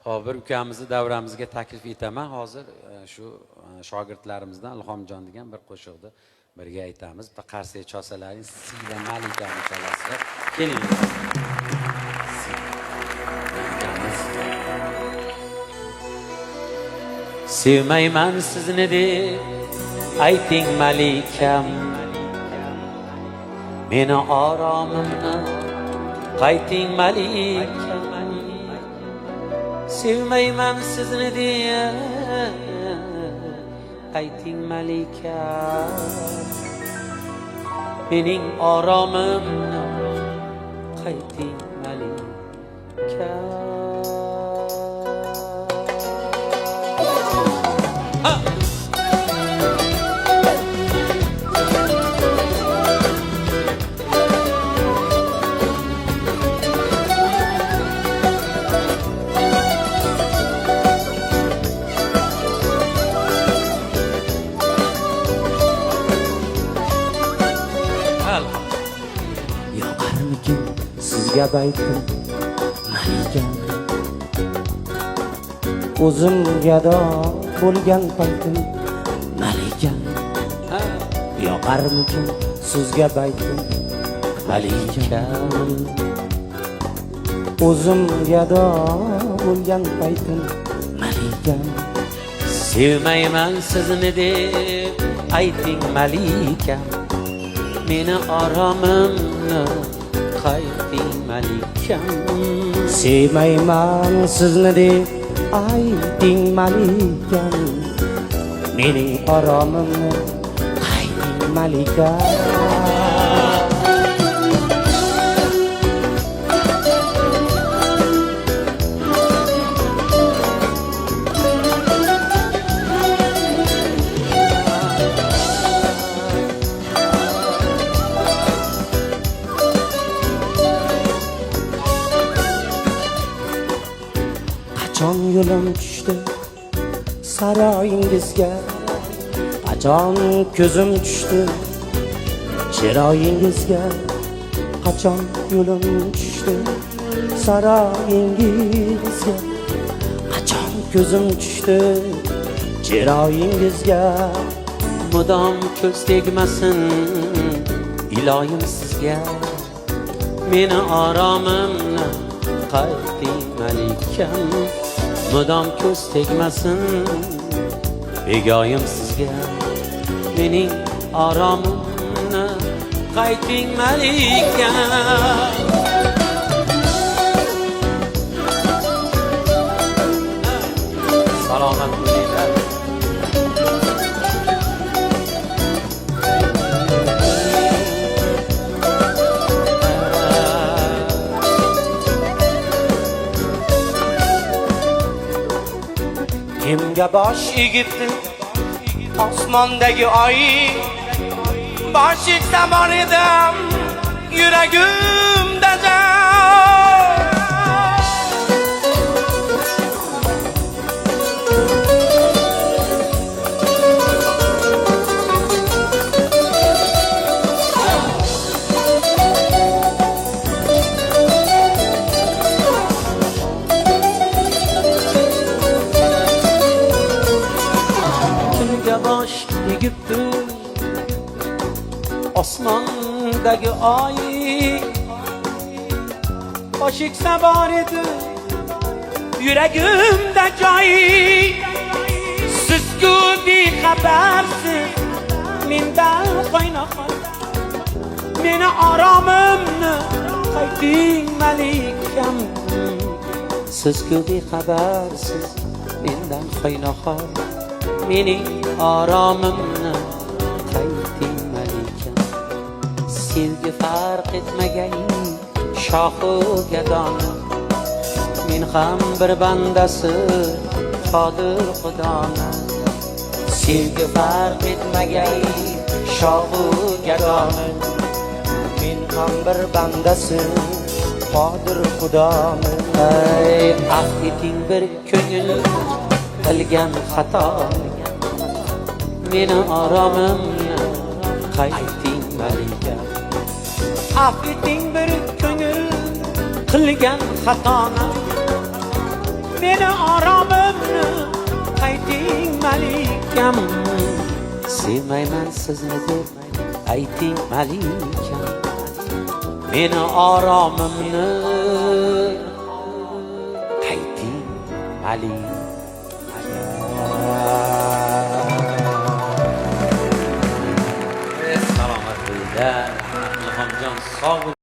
Hop, bir ukamizni davramizga taklif etaman. Hozir shu shogirdlarimizdan Ilhomjon degan bir qo'shiqni birga aytamiz. Bitta Qarsiy chosalaring Siyla Malikani chalasizlar. Keling. Sevmayman sizni deb ayting malikam, meni oromimni qayting malikam. Sevmayman sizni deb ayting malikam, mening oromimni qayting malikam. Yoqarmikin sizga baytim malikam, o'zim gado bo'lgan paytim malikam. Yoqarmikin sizga baytim malikam, o'zim gado bo'lgan paytim malikam. Sevmayman sizni deb ayting malikam, meni oromimni qayting malikam. Sevmayman sizni deb ayting malikam, mening oromimni qayting malikam. Qachon yo'lim tushdi saroyingizga, qachon ko'zim tushdi chiroyingizga. Qachon yo'lim tushdi saroyingizga, qachon ko'zim tushdi chiroyingizga. Mudom ko'z tegmasin iloyim sizga, meni oromimni qayting malikam. Mudom ko'z tegmasin begoyim sizga, mening oromimni qayting malikam. Salomat bo'linglar. Kimga bosh egibdi osmondagi oy, bosh egsam bor edim yuragimda joy. Bosh egibdi osmondagi oy, bosh egsa bor edi yuragimda joy. Siz-ku bexabarsiz mendan qo'ynaxon, meni oromimni qayting malikam. Siz-ku bexabarsiz mendan qo'ynaxon, mening oromimni qayting malikam. Sevgi farq etmagay shohu gadoni, men ham bir bandasi qodir xudoni. Sevgi farq etmagay shohu gadoni, men ham bir bandasi qodir xudoni. Ey afv eting bir ko'ngil qilgan xato, meni oromimni qayting malikam. Afv eting bir ko'ngil qilgan xatoni, meni oromimni qayting malikam. Sevmayman sizni deb ayting malikam. Meni oromimni qayting malikam. Salomat bo'linglar. Ilhomjon sog' bo'ling.